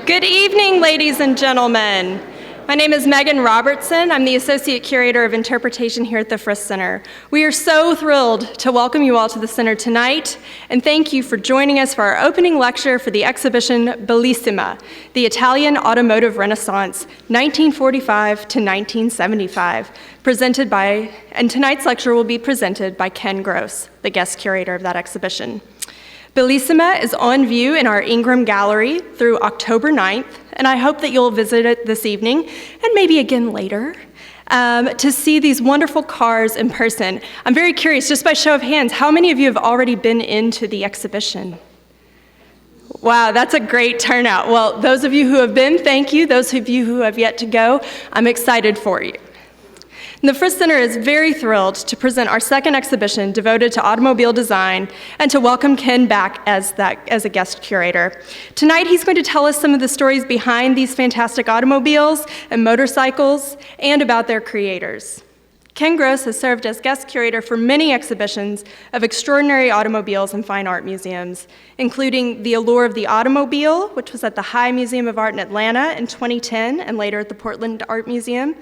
Good evening, ladies and gentlemen. My name is Megan Robertson. I'm the Associate Curator of Interpretation here at the Frist Center. We are so thrilled to welcome you all to the center tonight, and thank you for joining us for our opening lecture for the exhibition Bellissima, the Italian Automotive Renaissance, 1945 to 1975, and tonight's lecture will be presented by Ken Gross, the guest curator of that exhibition. Bellissima is on view in our Ingram Gallery through October 9th, and I hope that you'll visit it this evening, and maybe again later, to see these wonderful cars in person. I'm very curious, just by show of hands, how many of you have already been into the exhibition? Wow, that's a great turnout. Well, those of you who have been, thank you. Those of you who have yet to go, I'm excited for you. And the Frist Center is very thrilled to present our second exhibition devoted to automobile design and to welcome Ken back as a guest curator. Tonight, he's going to tell us some of the stories behind these fantastic automobiles and motorcycles and about their creators. Ken Gross has served as guest curator for many exhibitions of extraordinary automobiles and fine art museums, including The Allure of the Automobile, which was at the High Museum of Art in Atlanta in 2010 and later at the Portland Art Museum,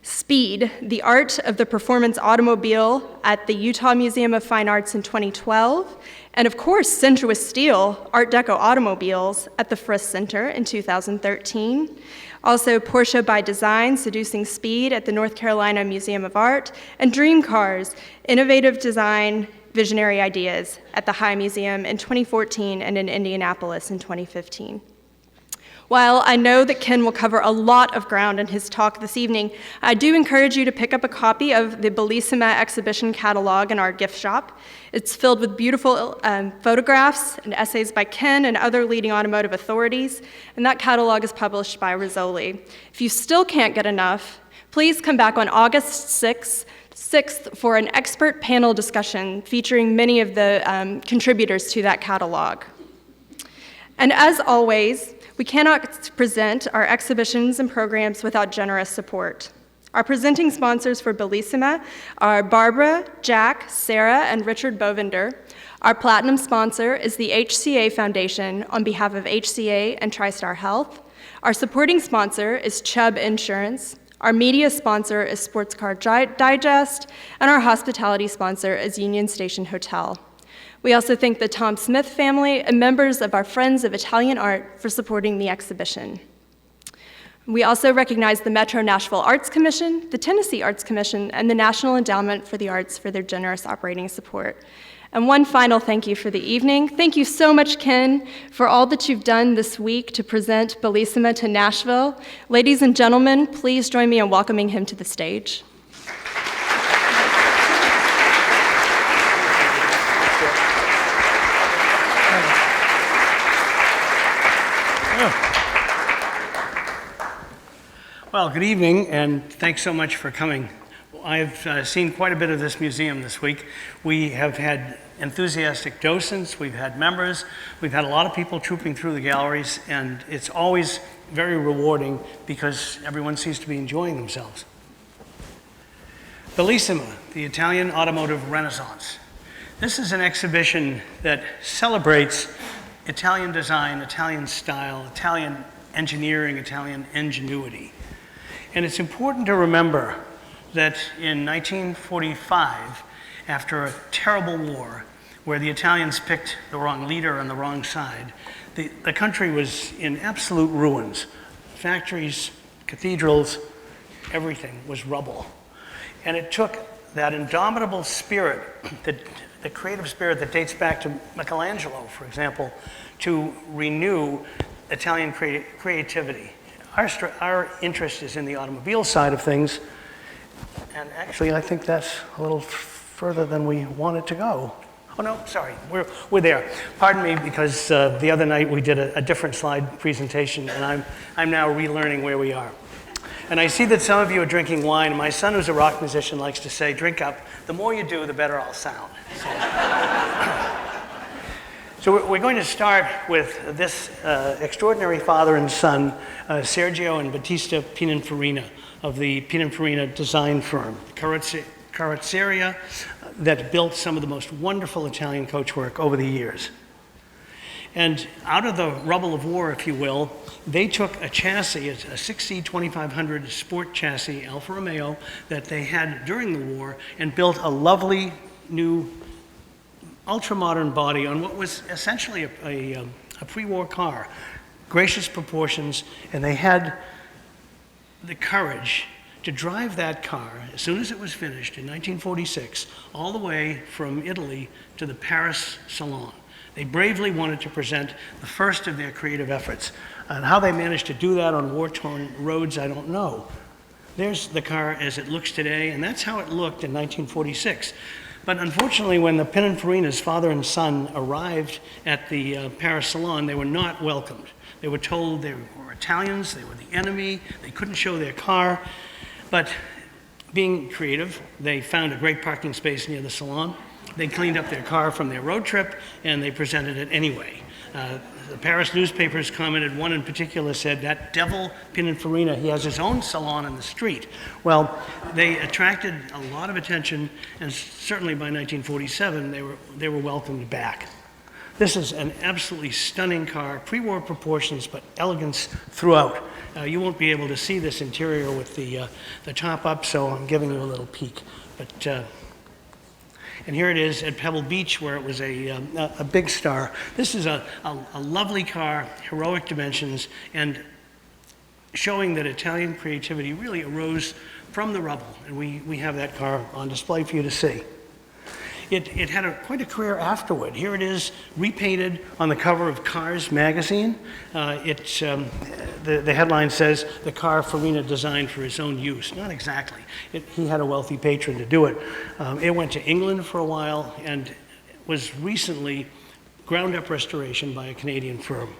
Speed, the Art of the Performance Automobile at the Utah Museum of Fine Arts in 2012, and of course, Sensuous Steel, Art Deco automobiles at the Frist Center in 2013. Also, Porsche by Design, Seducing Speed at the North Carolina Museum of Art, and Dream Cars, Innovative Design, Visionary Ideas at the High Museum in 2014 and in Indianapolis in 2015. While I know that Ken will cover a lot of ground in his talk this evening, I do encourage you to pick up a copy of the Bellissima exhibition catalog in our gift shop. It's filled with beautiful photographs and essays by Ken and other leading automotive authorities, and that catalog is published by Rizzoli. If you still can't get enough, please come back on August 6th for an expert panel discussion featuring many of the contributors to that catalog. And as always, we cannot present our exhibitions and programs without generous support. Our presenting sponsors for Bellissima are Barbara, Jack, Sarah, and Richard Bovender. Our platinum sponsor is the HCA Foundation on behalf of HCA and TriStar Health. Our supporting sponsor is Chubb Insurance. Our media sponsor is Sports Car Digest, and our hospitality sponsor is Union Station Hotel. We also thank the Tom Smith family and members of our Friends of Italian Art for supporting the exhibition. We also recognize the Metro Nashville Arts Commission, the Tennessee Arts Commission, and the National Endowment for the Arts for their generous operating support. And one final thank you for the evening. Thank you so much, Ken, for all that you've done this week to present Bellissima to Nashville. Ladies and gentlemen, please join me in welcoming him to the stage. Well, good evening, and thanks so much for coming. I've seen quite a bit of this museum this week. We have had enthusiastic docents, we've had members, we've had a lot of people trooping through the galleries, and it's always very rewarding because everyone seems to be enjoying themselves. Bellissima, the Italian Automotive Renaissance. This is an exhibition that celebrates Italian design, Italian style, Italian engineering, Italian ingenuity. And it's important to remember that in 1945, after a terrible war, where the Italians picked the wrong leader on the wrong side, the country was in absolute ruins. Factories, cathedrals, everything was rubble. And it took that indomitable spirit, the creative spirit that dates back to Michelangelo, for example, to renew Italian creativity. Our interest is in the automobile side of things, and actually I think that's a little further than we wanted to go. Oh no, sorry, we're there. Pardon me, because the other night we did a different slide presentation, and I'm now relearning where we are. And I see that some of you are drinking wine. My son, who's a rock musician, likes to say, drink up. The more you do, the better I'll sound. So we're going to start with this extraordinary father and son, Sergio and Battista Pininfarina of the Pininfarina design firm, Curator, that built some of the most wonderful Italian coachwork over the years. And out of the rubble of war, if you will, they took a chassis, a 6C 2500 sport chassis, Alfa Romeo, that they had during the war, and built a lovely new ultra-modern body on what was essentially a pre-war car. Gracious proportions, and they had the courage to drive that car, as soon as it was finished in 1946, all the way from Italy to the Paris Salon. They bravely wanted to present the first of their creative efforts. And how they managed to do that on war-torn roads, I don't know. There's the car as it looks today, and that's how it looked in 1946. But unfortunately, when the Pininfarina's father and son arrived at the Paris Salon, they were not welcomed. They were told they were Italians, they were the enemy, they couldn't show their car. But being creative, they found a great parking space near the salon. They cleaned up their car from their road trip, and they presented it anyway. The Paris newspapers commented, one in particular said, "That devil Pininfarina, he has his own salon in the street." Well, they attracted a lot of attention, and certainly by 1947, they were welcomed back. This is an absolutely stunning car, pre-war proportions, but elegance throughout. You won't be able to see this interior with the top up, so I'm giving you a little peek. But and here it is at Pebble Beach, where it was a big star. This is a lovely car, heroic dimensions, and showing that Italian creativity really arose from the rubble. And we have that car on display for you to see. It had quite a career afterward. Here it is, repainted on the cover of Cars magazine. The headline says, "The car Farina designed for his own use." Not exactly. He had a wealthy patron to do it. It went to England for a while and was recently ground-up restoration by a Canadian firm.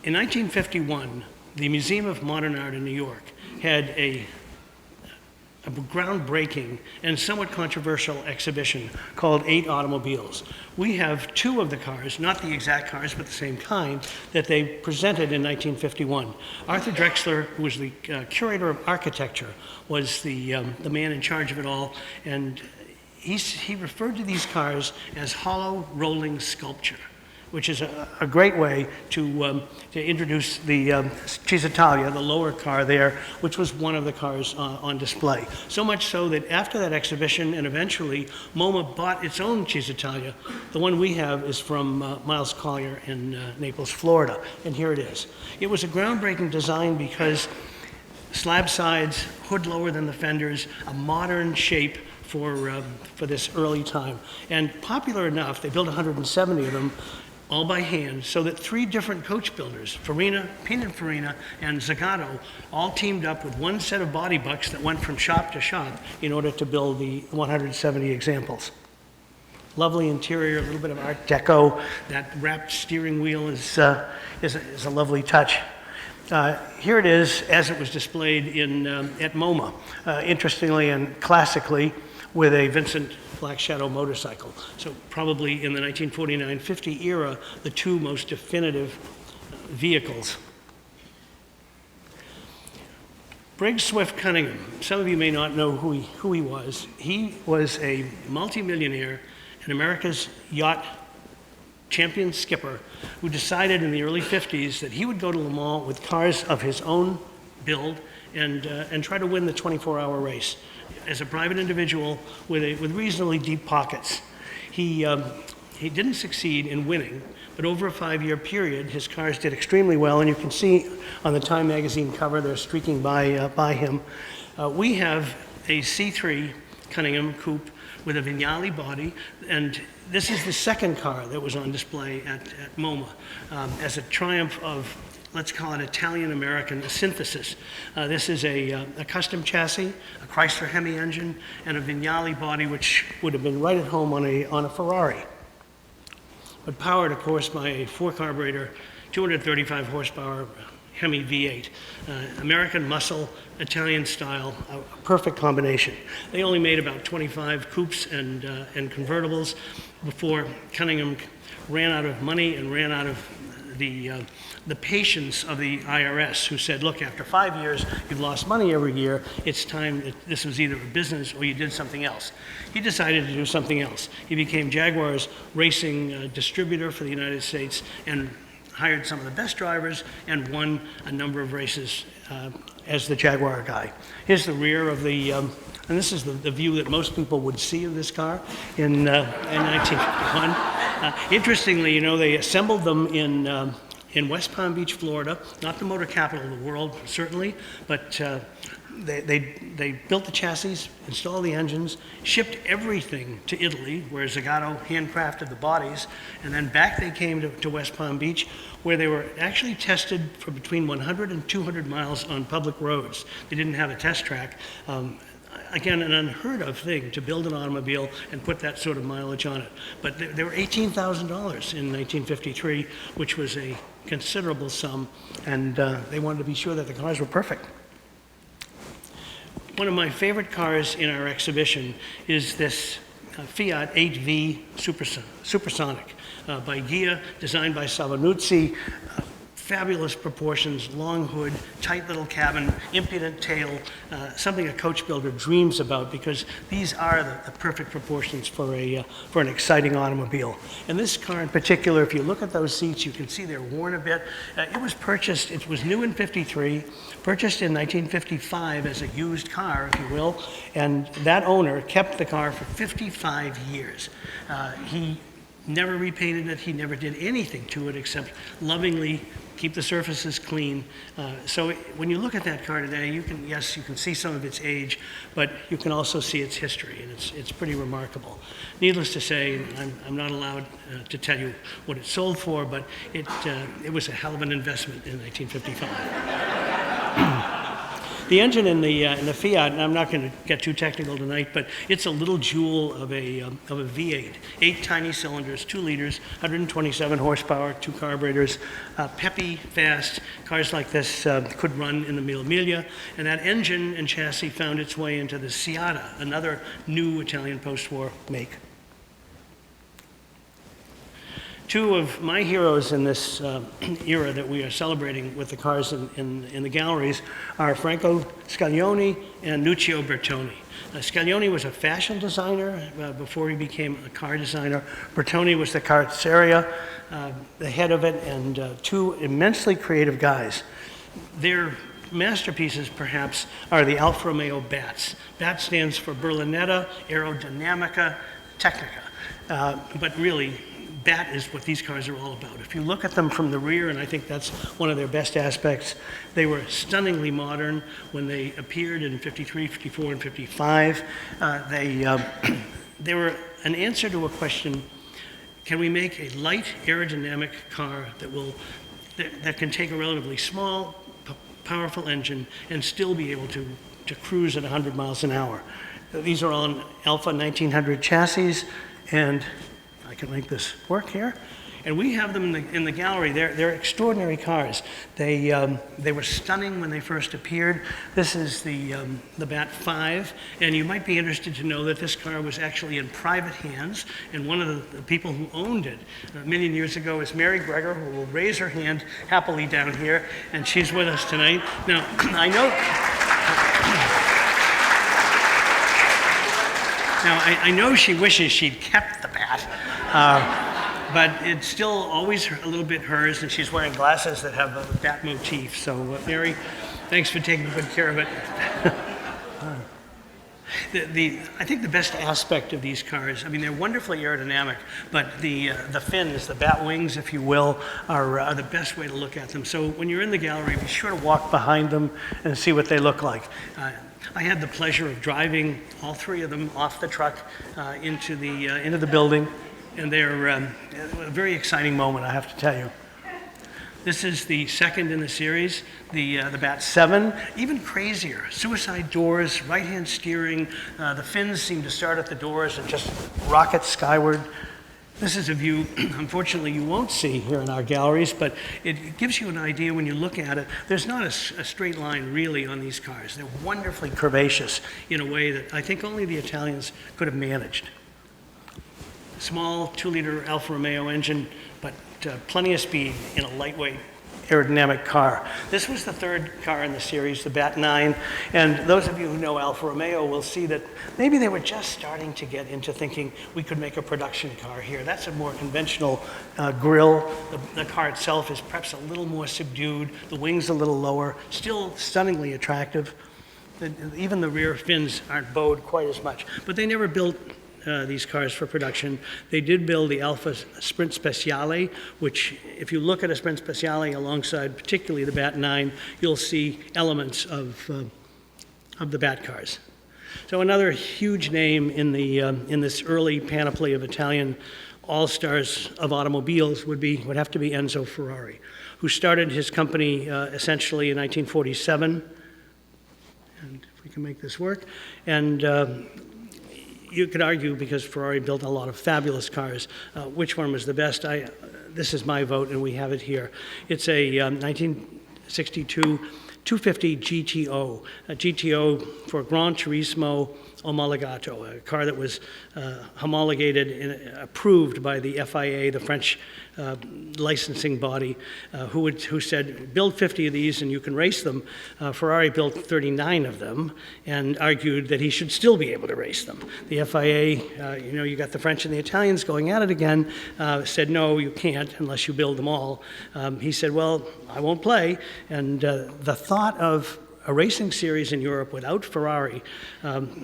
In 1951, the Museum of Modern Art in New York had a groundbreaking and somewhat controversial exhibition called 8 Automobiles. We have 2 of the cars, not the exact cars, but the same kind, that they presented in 1951. Arthur Drexler, who was the curator of architecture, was the man in charge of it all, and he referred to these cars as hollow rolling sculpture, which is a great way to introduce the Cisitalia, the lower car there, which was one of the cars on display. So much so that after that exhibition, and eventually, MoMA bought its own Cisitalia. The one we have is from Miles Collier in Naples, Florida, and here it is. It was a groundbreaking design because slab sides, hood lower than the fenders, a modern shape for this early time. And popular enough, they built 170 of them, all by hand, so that 3 different coach builders, Farina, Pininfarina, and Zagato, all teamed up with one set of body bucks that went from shop to shop in order to build the 170 examples. Lovely interior, a little bit of Art Deco. That wrapped steering wheel is a lovely touch. Here it is as it was displayed at MoMA, interestingly and classically, with a Vincent Black Shadow motorcycle. So probably in the 1949-50 era, the 2 most definitive vehicles. Briggs Swift Cunningham, some of you may not know who he was. He was a multimillionaire and America's yacht champion skipper who decided in the early 50s that he would go to Le Mans with cars of his own build and try to win the 24-hour race. As a private individual with reasonably deep pockets. He didn't succeed in winning, but over a 5-year period, his cars did extremely well, and you can see on the Time magazine cover, they're streaking by him. We have a C3 Cunningham coupe with a Vignale body, and this is the second car that was on display at MoMA as a triumph of, let's call it Italian-American synthesis. This is a custom chassis, a Chrysler Hemi engine, and a Vignale body, which would have been right at home on a Ferrari. But powered, of course, by a 4-carburetor, 235 horsepower Hemi V8. American muscle, Italian style, a perfect combination. They only made about 25 coupes and convertibles before Cunningham ran out of money and ran out of the patience of the IRS, who said, look, after 5 years, you've lost money every year. It's time that this was either a business or you did something else. He decided to do something else. He became Jaguar's racing distributor for the United States and hired some of the best drivers and won a number of races as the Jaguar guy. Here's the rear of the, and this is the view that most people would see of this car in 1951. Interestingly, you know, they assembled them in West Palm Beach, Florida, not the motor capital of the world, certainly, but they built the chassis, installed the engines, shipped everything to Italy, where Zagato handcrafted the bodies, and then back they came to West Palm Beach, where they were actually tested for between 100 and 200 miles on public roads. They didn't have a test track. Again, an unheard of thing to build an automobile and put that sort of mileage on it. But they were $18,000 in 1953, which was a considerable sum, and they wanted to be sure that the cars were perfect. One of my favorite cars in our exhibition is this Fiat 8V Supersonic by Ghia, designed by Savanuzzi. Fabulous proportions, long hood, tight little cabin, impudent tail, something a coach builder dreams about, because these are the perfect proportions for an exciting automobile. And this car in particular, if you look at those seats, you can see they're worn a bit. It was purchased, it was new in '53, purchased in 1955 as a used car, if you will, and that owner kept the car for 55 years. He never repainted it, he never did anything to it except lovingly keep the surfaces clean. So when you look at that car today, you can see some of its age, but you can also see its history, and it's pretty remarkable. Needless to say, I'm not allowed to tell you what it sold for, but it was a hell of an investment in 1955. The engine in the Fiat, and I'm not going to get too technical tonight, but it's a little jewel of a V8. 8 tiny cylinders, 2 liters, 127 horsepower, 2 carburetors, peppy, fast. Cars like this could run in the Mille Miglia, and that engine and chassis found its way into the Seata, another new Italian post-war make. Two of my heroes in this era that we are celebrating with the cars in the galleries are Franco Scaglione and Lucio Bertoni. Scaglione was a fashion designer before he became a car designer. Bertoni was the carrozzeria, the head of it, and two immensely creative guys. Their masterpieces, perhaps, are the Alfa Romeo BATs. BAT stands for Berlinetta, Aerodynamica, Technica. But really, that is what these cars are all about. If you look at them from the rear, and I think that's one of their best aspects, they were stunningly modern when they appeared in 53, 54, and 55. They were an answer to a question: can we make a light aerodynamic car that can take a relatively small, powerful engine and still be able to cruise at 100 miles an hour? These are on Alfa 1900 chassis, and I can make this work here. And we have them in the gallery. They're extraordinary cars. They were stunning when they first appeared. This is the BAT 5, and you might be interested to know that this car was actually in private hands, and one of the people who owned it a million years ago is Mary Greger, who will raise her hand happily down here, and she's with us tonight. Now, I know she wishes she'd kept the BAT, but it's still always a little bit hers, and she's wearing glasses that have a BAT motif. So, Mary, thanks for taking good care of it. I think the best aspect of these cars, I mean, they're wonderfully aerodynamic, but the fins, the bat wings, if you will, are the best way to look at them. So when you're in the gallery, be sure to walk behind them and see what they look like. I had the pleasure of driving all 3 of them off the truck into the building, and they're a very exciting moment, I have to tell you. This is the second in the series, the BAT 7, even crazier. Suicide doors, right-hand steering. The fins seem to start at the doors and just rocket skyward. This is a view, unfortunately, you won't see here in our galleries, but it gives you an idea when you look at it. There's not a straight line, really, on these cars. They're wonderfully curvaceous in a way that I think only the Italians could have managed. Small 2-liter Alfa Romeo engine, but plenty of speed in a lightweight aerodynamic car. This was the third car in the series, the Bat 9, and those of you who know Alfa Romeo will see that maybe they were just starting to get into thinking we could make a production car here. That's a more conventional grille. The car itself is perhaps a little more subdued, the wings a little lower, still stunningly attractive. Even the rear fins aren't bowed quite as much, but they never built these cars for production. They did build the Alfa Sprint Speciale, which if you look at a Sprint Speciale alongside particularly the Bat 9, you'll see elements of the Bat cars. So another huge name in this early panoply of Italian all-stars of automobiles would have to be Enzo Ferrari, who started his company essentially in 1947. And if we can make this work. And you could argue, because Ferrari built a lot of fabulous cars, which one was the best. This is my vote, and we have it here. It's a 1962 250 GTO, a GTO for Gran Turismo Omologato, a car that was homologated and approved by the FIA, the French licensing body, who said, build 50 of these and you can race them. Ferrari built 39 of them and argued that he should still be able to race them. The FIA, you got the French and the Italians going at it again, said, no, you can't unless you build them all. He said, well, I won't play. And the thought of a racing series in Europe without Ferrari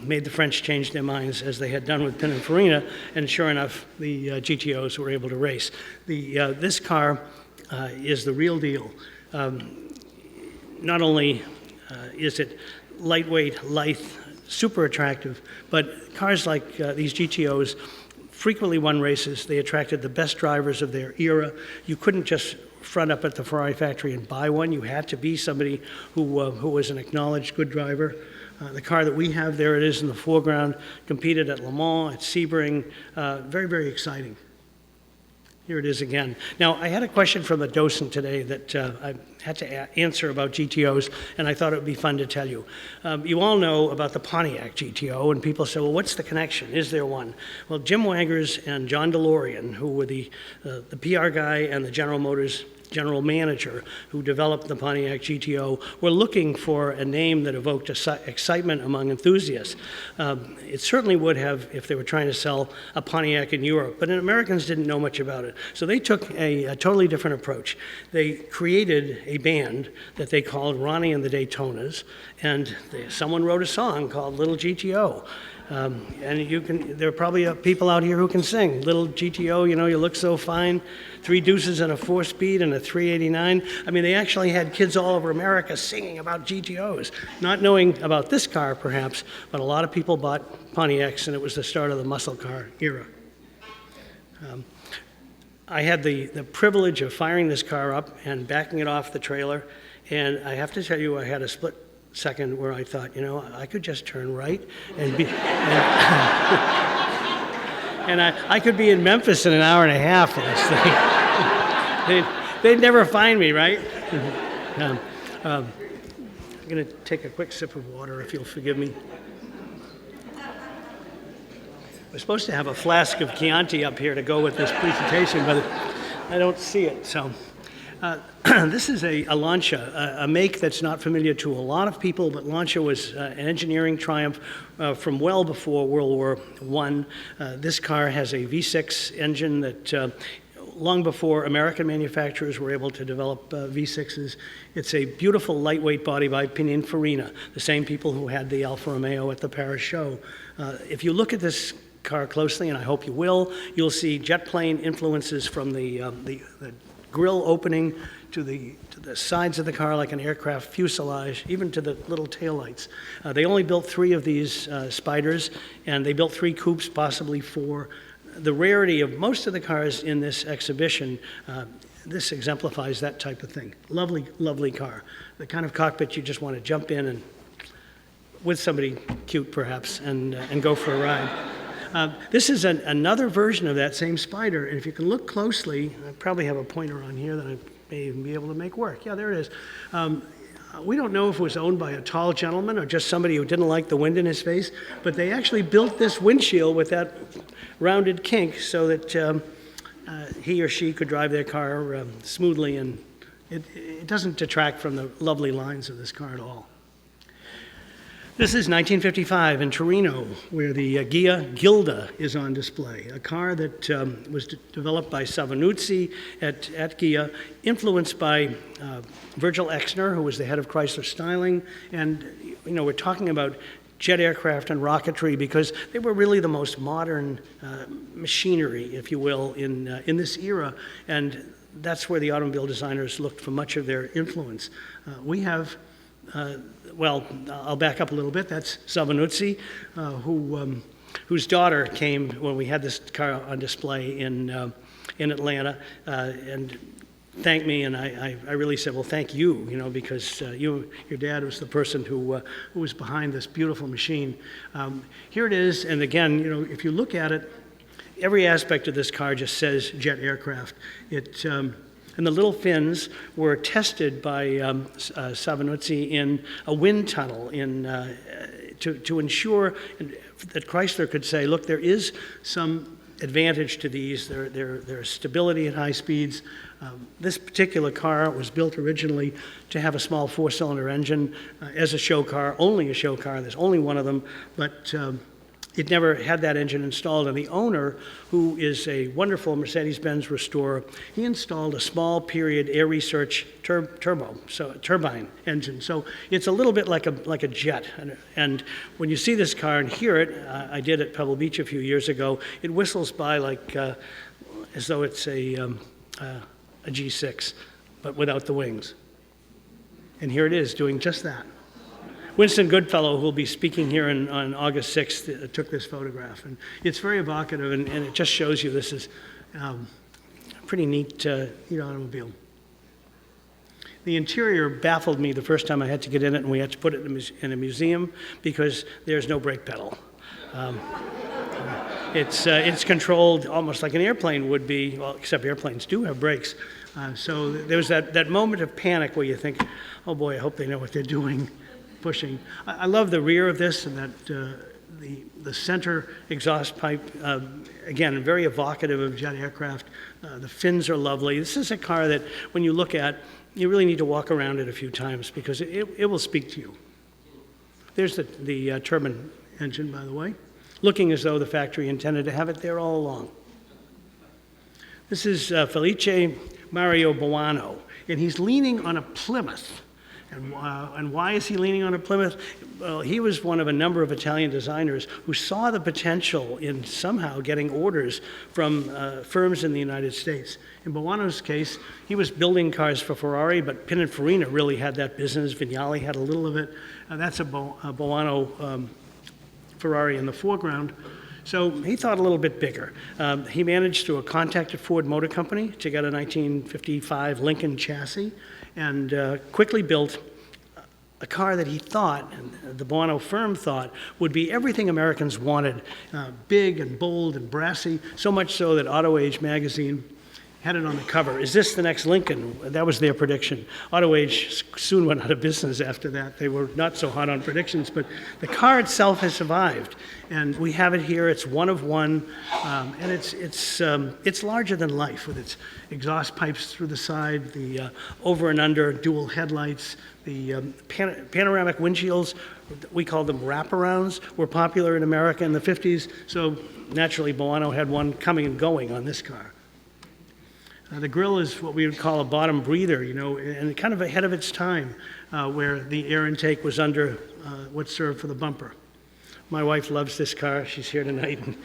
made the French change their minds, as they had done with Pininfarina, and sure enough, the GTOs were able to race. This car is the real deal. Not only is it lightweight, lithe, super attractive, but cars like these GTOs frequently won races. They attracted the best drivers of their era. You couldn't just front up at the Ferrari factory and buy one. You had to be somebody who was an acknowledged good driver. The car that we have, there it is in the foreground, competed at Le Mans, at Sebring. Very, very exciting. Here it is again. Now, I had a question from a docent today that I had to answer about GTOs, and I thought it would be fun to tell you. You all know about the Pontiac GTO, and people say, well, what's the connection? Is there one? Well, Jim Waggers and John DeLorean, who were the PR guy and the General Motors general manager who developed the Pontiac GTO, were looking for a name that evoked excitement among enthusiasts. It certainly would have if they were trying to sell a Pontiac in Europe, but Americans didn't know much about it. So they took a totally different approach. They created a band that they called Ronnie and the Daytonas, and someone wrote a song called Little GTO. And there are probably people out here who can sing. Little GTO, you look so fine. 3 deuces and a 4-speed and a 389. I mean, they actually had kids all over America singing about GTOs, not knowing about this car, perhaps, but a lot of people bought Pontiacs, and it was the start of the muscle car era. I had the privilege of firing this car up and backing it off the trailer, and I have to tell you, I had a split second where I thought, I could just turn right and be, and I could be in Memphis in an hour and a half for this thing. They'd never find me, right? I'm going to take a quick sip of water, if you'll forgive me. We're supposed to have a flask of Chianti up here to go with this presentation, but I don't see it, so. This is a Lancia, a make that's not familiar to a lot of people, but Lancia was an engineering triumph from well before World War I. This car has a V6 engine that long before American manufacturers were able to develop V6s. It's a beautiful lightweight body by Pininfarina, the same people who had the Alfa Romeo at the Paris show. If you look at this car closely, and I hope you will, you'll see jet plane influences from the grille opening to the sides of the car like an aircraft fuselage, even to the little taillights. They only built 3 of these Spiders, and they built 3 coupes, possibly 4. The rarity of most of the cars in this exhibition, this exemplifies that type of thing. Lovely, lovely car. The kind of cockpit you just want to jump in and, with somebody cute perhaps, and go for a ride. This is another version of that same Spider, and if you can look closely, I probably have a pointer on here that I may even be able to make work. Yeah, there it is. We don't know if it was owned by a tall gentleman or just somebody who didn't like the wind in his face, but they actually built this windshield with that rounded kink so that he or she could drive their car smoothly, and it doesn't detract from the lovely lines of this car at all. This is 1955 in Torino, where the Ghia Gilda is on display, a car that was developed by Savanuzzi at Ghia, influenced by Virgil Exner, who was the head of Chrysler Styling. And, we're talking about jet aircraft and rocketry because they were really the most modern machinery, if you will, in this era. And that's where the automobile designers looked for much of their influence. We have well, I'll back up a little bit. That's Savanuzzi, whose daughter came when we had this car on display in Atlanta, and thanked me, and I really said, well, thank you, because your dad was the person who was behind this beautiful machine. Here it is, and again, if you look at it, every aspect of this car just says jet aircraft. And the little fins were tested by Savanuzzi in a wind tunnel to ensure that Chrysler could say, look, there is some advantage to these. There's stability at high speeds. This particular car was built originally to have a small four-cylinder engine as a show car, only a show car. There's only one of them, but it never had that engine installed, and the owner, who is a wonderful Mercedes-Benz restorer, he installed a small period air research turbine engine. So it's a little bit like a jet. And when you see this car and hear it, I did at Pebble Beach a few years ago, it whistles by like as though it's a G6, but without the wings. And here it is doing just that. Winston Goodfellow, who will be speaking here on August 6th, took this photograph. And it's very evocative, and it just shows you this is a pretty neat automobile. The interior baffled me the first time I had to get in it, and we had to put it in a museum because there's no brake pedal. It's controlled almost like an airplane would be, well, except airplanes do have brakes. So there was that moment of panic where you think, oh boy, I hope they know what they're doing. Pushing. I love the rear of this, and that the center exhaust pipe, again, very evocative of jet aircraft. The fins are lovely. This is a car that, when you look at, you really need to walk around it a few times because it will speak to you. There's the turbine engine, by the way, looking as though the factory intended to have it there all along. This is Felice Mario Buono, and he's leaning on a Plymouth. And why is he leaning on a Plymouth? Well, he was one of a number of Italian designers who saw the potential in somehow getting orders from firms in the United States. In Buono's case, he was building cars for Ferrari, but Pininfarina really had that business. Vignali had a little of it. That's a Buono Ferrari in the foreground. So he thought a little bit bigger. He managed through a contact at Ford Motor Company to get a 1955 Lincoln chassis, and quickly built a car that he thought, and the Buono firm thought, would be everything Americans wanted, big and bold and brassy, so much so that Auto Age magazine had it on the cover. Is this the next Lincoln? That was their prediction. Auto Age soon went out of business after that. They were not so hot on predictions, but the car itself has survived. And we have it here. It's one of one, and it's larger than life with its exhaust pipes through the side, the over and under dual headlights, the panoramic windshields. We call them wraparounds. Were popular in America in the 50s, so naturally Buono had one coming and going on this car. The grille is what we would call a bottom breather, and kind of ahead of its time, where the air intake was under what served for the bumper. My wife loves this car. She's here tonight, and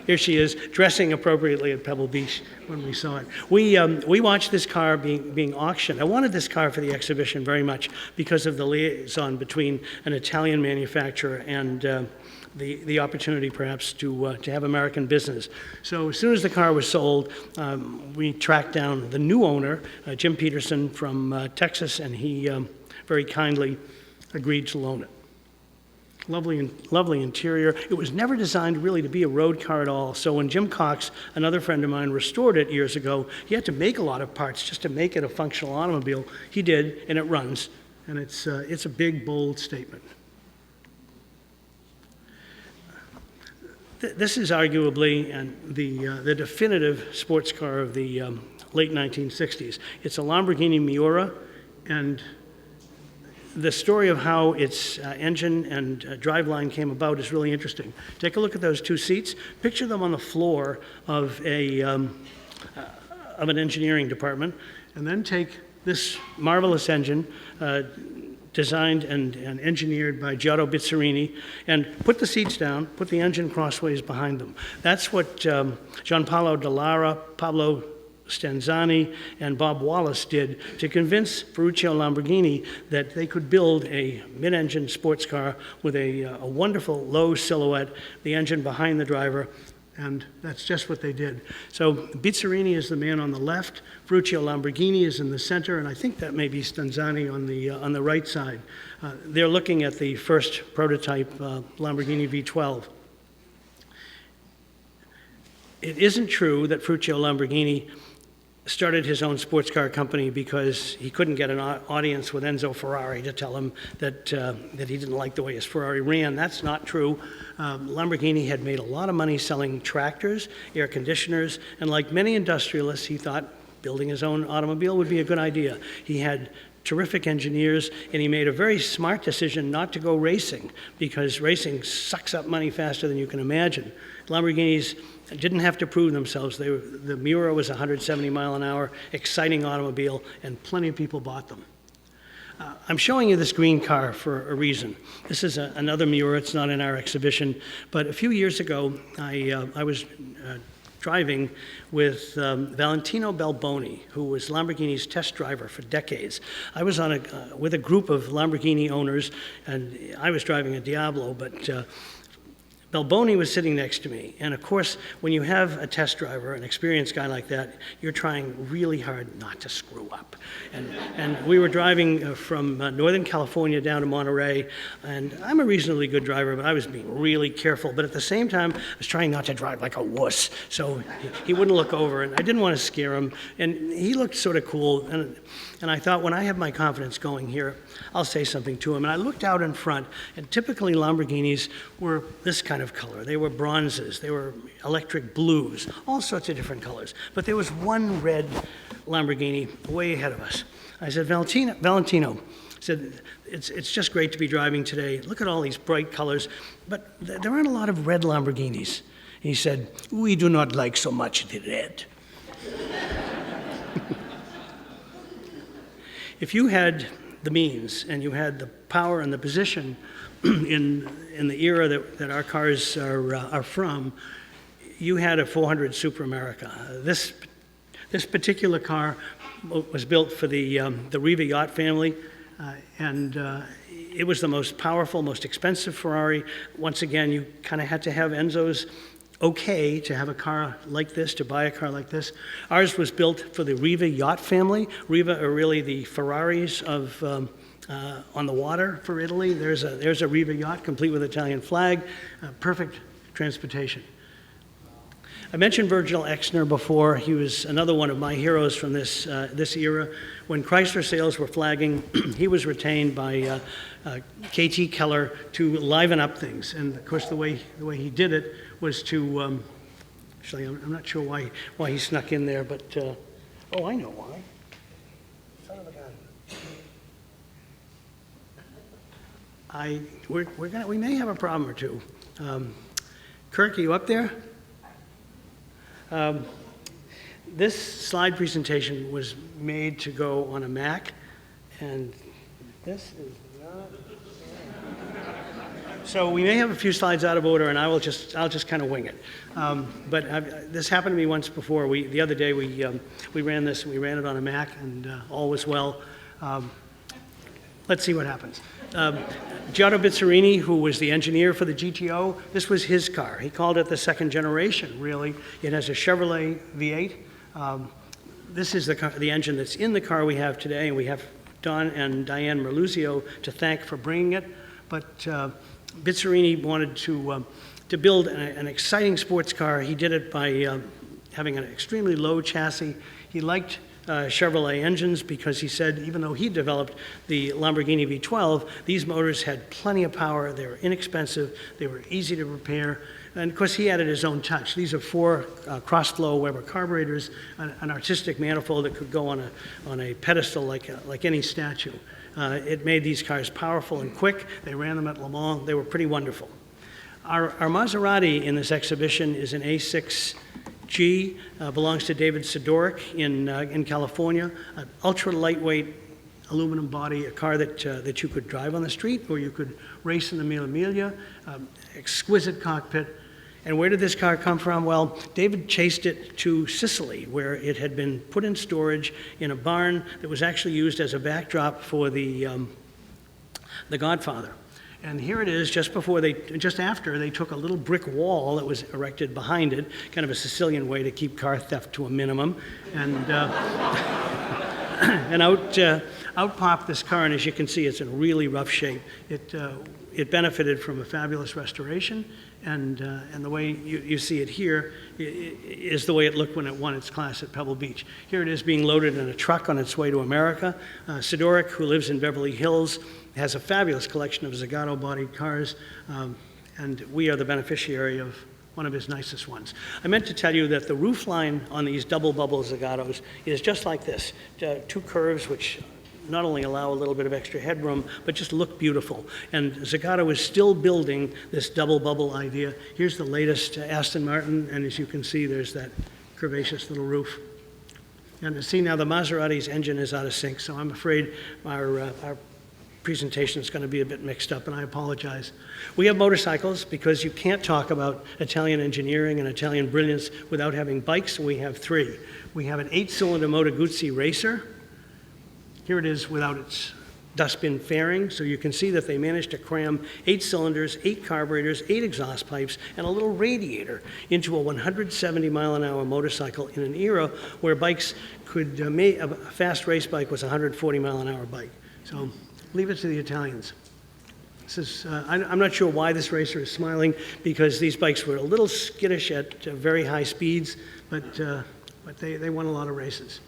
here she is, dressing appropriately at Pebble Beach when we saw it. We watched this car being auctioned. I wanted this car for the exhibition very much because of the liaison between an Italian manufacturer and the opportunity perhaps to have American business. So as soon as the car was sold, we tracked down the new owner, Jim Peterson from Texas, and he very kindly agreed to loan it. Lovely interior. It was never designed really to be a road car at all. So when Jim Cox, another friend of mine, restored it years ago, he had to make a lot of parts just to make it a functional automobile. He did, and it runs. And it's a big, bold statement. This is arguably the definitive sports car of the late 1960s. It's a Lamborghini Miura, and the story of how its engine and driveline came about is really interesting. Take a look at those two seats. Picture them on the floor of an engineering department, and then take this marvelous engine designed and engineered by Giotto Bizzarini, and put the seats down, put the engine crossways behind them. That's what Gianpaolo Dallara, Pablo Stanzani, and Bob Wallace did to convince Ferruccio Lamborghini that they could build a mid-engine sports car with a wonderful low silhouette, the engine behind the driver, and that's just what they did. So Bizzarini is the man on the left, Ferruccio Lamborghini is in the center, and I think that may be Stanzani on the right side. They're looking at the first prototype Lamborghini V12. It isn't true that Ferruccio Lamborghini started his own sports car company because he couldn't get an audience with Enzo Ferrari to tell him that he didn't like the way his Ferrari ran. That's not true. Lamborghini had made a lot of money selling tractors, air conditioners, and like many industrialists, he thought building his own automobile would be a good idea. He had terrific engineers, and he made a very smart decision not to go racing, because racing sucks up money faster than you can imagine. Lamborghinis didn't have to prove themselves. The Miura was 170 mile an hour, exciting automobile, and plenty of people bought them. I'm showing you this green car for a reason. This is another Miura. It's not in our exhibition, but a few years ago, I was driving with Valentino Balboni, who was Lamborghini's test driver for decades. I was with a group of Lamborghini owners, and I was driving a Diablo, but Balboni was sitting next to me, and of course, when you have a test driver, an experienced guy like that, you're trying really hard not to screw up. And we were driving from Northern California down to Monterey, and I'm a reasonably good driver, but I was being really careful. But at the same time, I was trying not to drive like a wuss, so he wouldn't look over, and I didn't want to scare him. And he looked sort of cool, and I thought, when I have my confidence going here, I'll say something to him. And I looked out in front, and typically Lamborghinis were this kind of color. They were bronzes, they were electric blues, all sorts of different colors. But there was one red Lamborghini way ahead of us. I said, Valentino, I said, it's just great to be driving today. Look at all these bright colors, but there aren't a lot of red Lamborghinis. He said, we do not like so much the red. If you had the means and you had the power and the position in the era that our cars are from, you had a 400 Super America. This particular car was built for the Riva yacht family, and it was the most powerful, most expensive Ferrari. Once again, you kind of had to have Enzo's okay to have a car like this, to buy a car like this. Ours was built for the Riva yacht family. Riva are really the Ferraris of on the water for Italy. There's a Riva yacht complete with Italian flag, perfect transportation. I mentioned Virgil Exner before. He was another one of my heroes from this era. When Chrysler sales were flagging, he was retained by K.T. Keller to liven up things. And of course, the way he did it was to, actually, I'm not sure why he snuck in there, but, oh, I know why. Son of a gun. We may have a problem or two. Kirk, are you up there? This slide presentation was made to go on a Mac, and this is not. So we may have a few slides out of order, and I'll just kind of wing it. But this happened to me once before. The other day we ran this. We ran it on a Mac, and all was well. Let's see what happens. Giotto Bizzarini, who was the engineer for the GTO, this was his car. He called it the second generation, really. It has a Chevrolet V8. This is the engine that's in the car we have today, and we have Don and Diane Merluzio to thank for bringing it. But Bizzarini wanted to build an exciting sports car. He did it by having an extremely low chassis. He liked Chevrolet engines because he said, even though he developed the Lamborghini V12, these motors had plenty of power, they were inexpensive, they were easy to repair. And of course, he added his own touch. These are 4 cross-flow Weber carburetors, an artistic manifold that could go on a pedestal like any statue. It made these cars powerful and quick. They ran them at Le Mans. They were pretty wonderful. Our Maserati in this exhibition is an A6G, belongs to David Sidoric in California, an ultra-lightweight aluminum body, a car that you could drive on the street or you could race in the Mille Miglia, exquisite cockpit. And where did this car come from? Well, David chased it to Sicily, where it had been put in storage in a barn that was actually used as a backdrop for The Godfather. And here it is, just after they took a little brick wall that was erected behind it, kind of a Sicilian way to keep car theft to a minimum, and and out popped this car. And as you can see, it's in really rough shape. It benefited from a fabulous restoration, and the way you see it here is the way it looked when it won its class at Pebble Beach. Here it is being loaded in a truck on its way to America. Sidoric, who lives in Beverly Hills, has a fabulous collection of Zagato-bodied cars, and we are the beneficiary of one of his nicest ones. I meant to tell you that the roofline on these double bubble Zagatos is just like this, 2 curves which not only allow a little bit of extra headroom, but just look beautiful. And Zagato is still building this double bubble idea. Here's the latest Aston Martin, and as you can see, there's that curvaceous little roof. And see now the Maserati's engine is out of sync, so I'm afraid our presentation is going to be a bit mixed up, and I apologize. We have motorcycles because you can't talk about Italian engineering and Italian brilliance without having bikes. We have 3. We have an 8-cylinder Moto Guzzi racer. Here it is without its dustbin fairing, so you can see that they managed to cram 8 cylinders, 8 carburetors, 8 exhaust pipes, and a little radiator into a 170-mile-an-hour motorcycle in an era where bikes could a fast race bike was a 140-mile-an-hour bike. So leave it to the Italians. This is, I'm not sure why this racer is smiling, because these bikes were a little skittish at very high speeds, but they won a lot of races.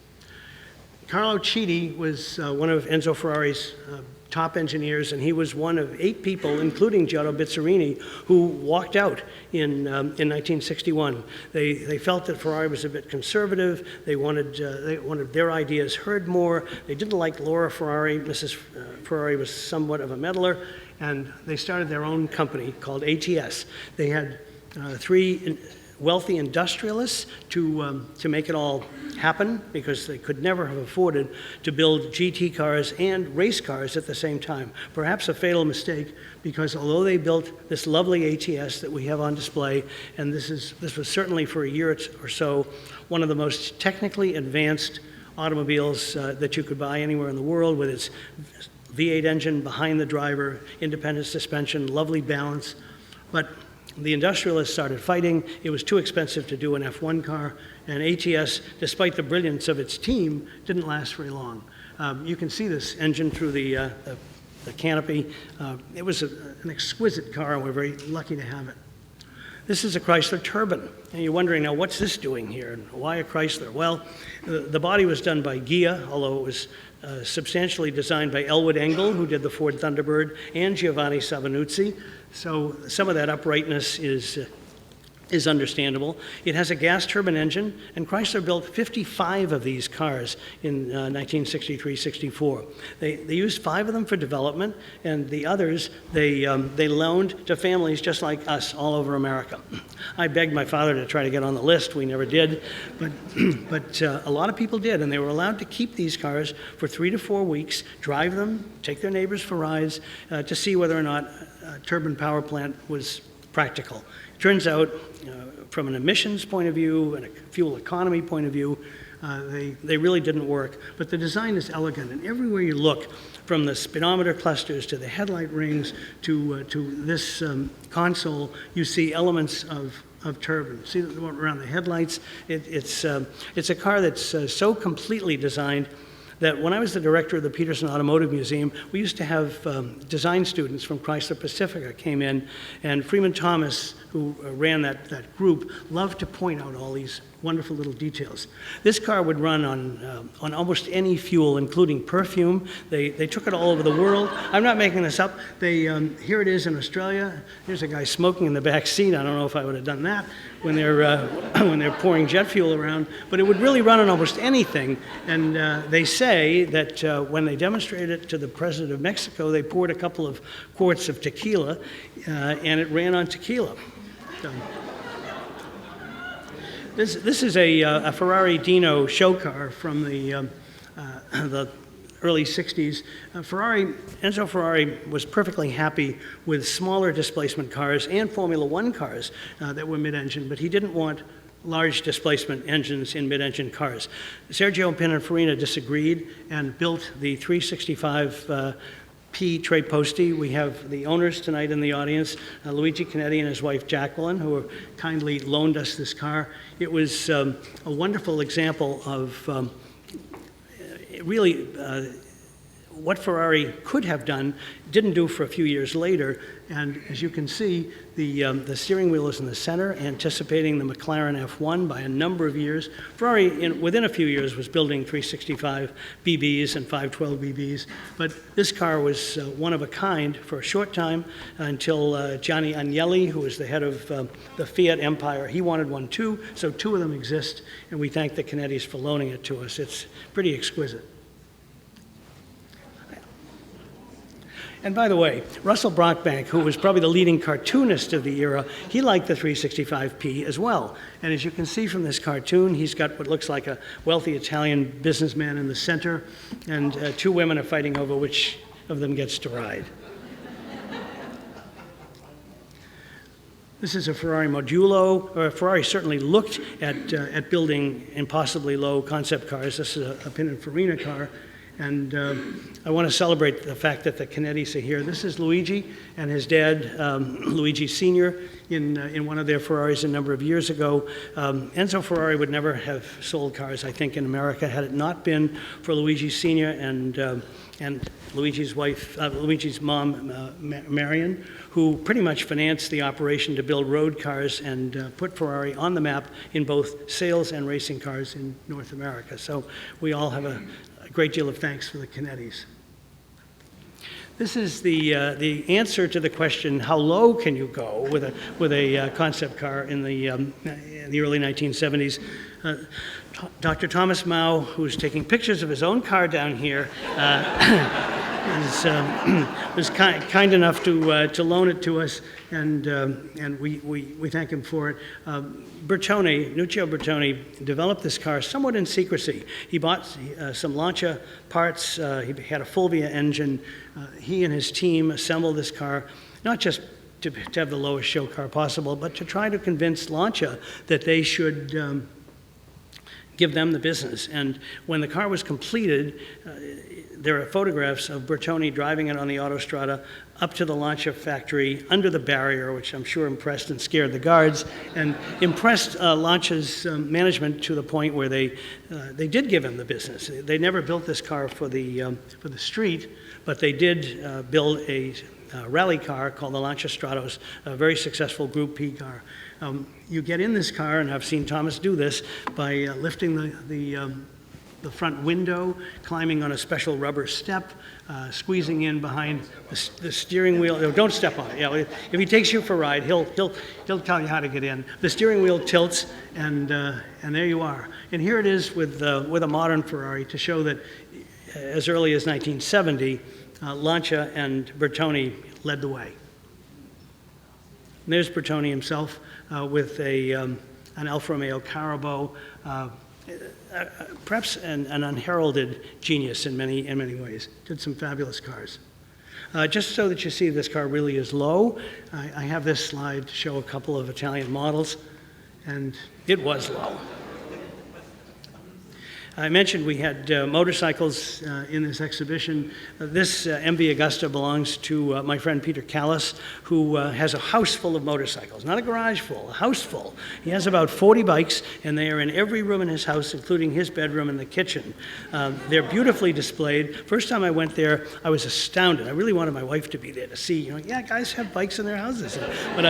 Carlo Chiti was one of Enzo Ferrari's top engineers, and he was one of 8 people, including Giotto Bizzarini, who walked out in 1961. They felt that Ferrari was a bit conservative. They wanted their ideas heard more. They didn't like Laura Ferrari. Mrs. Ferrari was somewhat of a meddler, and they started their own company called ATS. They had 3 wealthy industrialists to make it all happen, because they could never have afforded to build GT cars and race cars at the same time. Perhaps a fatal mistake, because although they built this lovely ATS that we have on display, and this was certainly for a year or so one of the most technically advanced automobiles that you could buy anywhere in the world, with its V8 engine behind the driver, independent suspension, lovely balance, but the industrialists started fighting. It was too expensive to do an F1 car, and ATS, despite the brilliance of its team, didn't last very long. You can see this engine through the canopy. It was an exquisite car, and we're very lucky to have it. This is a Chrysler Turbine, and you're wondering, now what's this doing here, and why a Chrysler? Well, the body was done by Ghia, although it was substantially designed by Elwood Engel, who did the Ford Thunderbird, and Giovanni Savanuzzi. So some of that uprightness is understandable. It has a gas turbine engine, and Chrysler built 55 of these cars in 1963-64. They used 5 of them for development, and the others they loaned to families just like us all over America. I begged my father to try to get on the list. We never did, but a lot of people did, and they were allowed to keep these cars for 3 to 4 weeks, drive them, take their neighbors for rides, to see whether or not a turbine power plant was practical. Turns out, from an emissions point of view and a fuel economy point of view, they really didn't work. But the design is elegant, and everywhere you look, from the speedometer clusters to the headlight rings to this console, you see elements of turbine. See around the headlights? It's a car that's so completely designed that when I was the director of the Peterson Automotive Museum, we used to have design students from Chrysler Pacifica came in, and Freeman Thomas, who ran that group, loved to point out all these wonderful little details. This car would run on almost any fuel, including perfume. They took it all over the world. I'm not making this up. Here it is in Australia. Here's a guy smoking in the back seat. I don't know if I would have done that when they're pouring jet fuel around, but it would really run on almost anything. And they say that when they demonstrated it to the president of Mexico, they poured a couple of quarts of tequila, and it ran on tequila. So, this is a Ferrari Dino show car from the early 60s. Enzo Ferrari was perfectly happy with smaller displacement cars and Formula One cars that were mid-engine, but he didn't want large displacement engines in mid-engine cars. Sergio Pininfarina disagreed and built the 365 P Tre Posti. We have the owners tonight in the audience, Luigi Canetti and his wife Jacqueline, who have kindly loaned us this car. It was a wonderful example of really what Ferrari could have done, didn't do for a few years later. And as you can see, the steering wheel is in the center, anticipating the McLaren F1 by a number of years. Ferrari, within a few years, was building 365 BBs and 512 BBs. But this car was one of a kind for a short time until Gianni Agnelli, who was the head of the Fiat empire, he wanted one too. So two of them exist, and we thank the Canettis for loaning it to us. It's pretty exquisite. And by the way, Russell Brockbank, who was probably the leading cartoonist of the era, he liked the 365P as well. And as you can see from this cartoon, he's got what looks like a wealthy Italian businessman in the center, and two women are fighting over which of them gets to ride. This is a Ferrari Modulo, or Ferrari certainly looked at building impossibly low concept cars. This is a Pininfarina car. And I want to celebrate the fact that the Canettis are here. This is Luigi and his dad, Luigi Sr., in one of their Ferraris a number of years ago. Enzo Ferrari would never have sold cars, I think, in America had it not been for Luigi Sr. and Luigi's wife, Luigi's mom, Marion, who pretty much financed the operation to build road cars and put Ferrari on the map in both sales and racing cars in North America. So we all have a great deal of thanks for the Canettis. This is the answer to the question, how low can you go with a concept car in the early 1970s. Dr. Thomas Mao, who's taking pictures of his own car down here, was kind enough to loan it to us, and we thank him for it. Nuccio Bertoni developed this car somewhat in secrecy. He bought some Lancia parts. He had a Fulvia engine. He and his team assembled this car, not just to have the lowest show car possible, but to try to convince Lancia that they should give them the business. And when the car was completed, there are photographs of Bertoni driving it on the Autostrada up to the Lancia factory under the barrier, which I'm sure impressed and scared the guards, and impressed Lancia's management to the point where they did give him the business. They never built this car for the street, but they did build a rally car called the Lancia Stratos, a very successful Group P car. You get in this car, and I've seen Thomas do this, by lifting the front window, climbing on a special rubber step, squeezing in behind the steering wheel. No, don't step on it. Yeah, if he takes you for a ride, he'll tell you how to get in. The steering wheel tilts, and there you are. And here it is with a modern Ferrari to show that as early as 1970, Lancia and Bertoni led the way. And there's Bertoni himself with an Alfa Romeo Carabo, perhaps an unheralded genius in many ways. Did some fabulous cars. Just so that you see this car really is low, I have this slide to show a couple of Italian models, and it was low. I mentioned we had motorcycles in this exhibition. This MV Augusta belongs to my friend Peter Callis, who has a house full of motorcycles. Not a garage full, a house full. He has about 40 bikes, and they are in every room in his house, including his bedroom and the kitchen. They're beautifully displayed. First time I went there, I was astounded. I really wanted my wife to be there to see, yeah, guys have bikes in their houses. But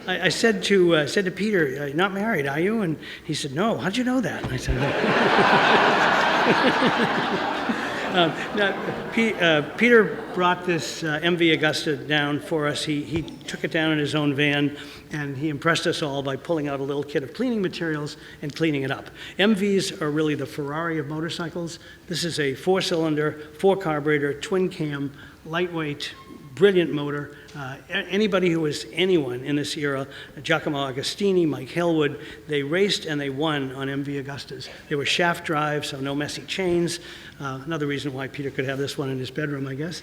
I said to Peter, "You're not married, are you?" And he said, "No." "How'd you know that?" And I said, Peter brought this MV Augusta down for us. He took it down in his own van, and he impressed us all by pulling out a little kit of cleaning materials and cleaning it up. MVs are really the Ferrari of motorcycles. This is a 4-cylinder, 4-carburetor, twin-cam, lightweight, brilliant motor. Anybody who was anyone in this era, Giacomo Agostini, Mike Hillwood, they raced and they won on MV Augustas. They were shaft drive, so no messy chains. Another reason why Peter could have this one in his bedroom, I guess.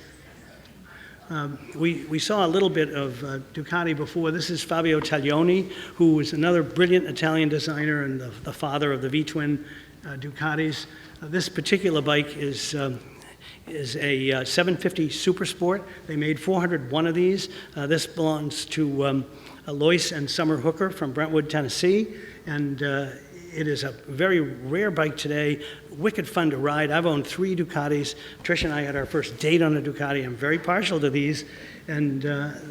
We saw a little bit of Ducati before. This is Fabio Taglioni, who was another brilliant Italian designer and the father of the V-twin Ducatis. This particular bike is a 750 Super Sport. They made 401 of these. This belongs to Alois and Summer Hooker from Brentwood, Tennessee, and it is a very rare bike today, wicked fun to ride. I've owned 3 Ducatis. Trish and I had our first date on a Ducati. I'm very partial to these, and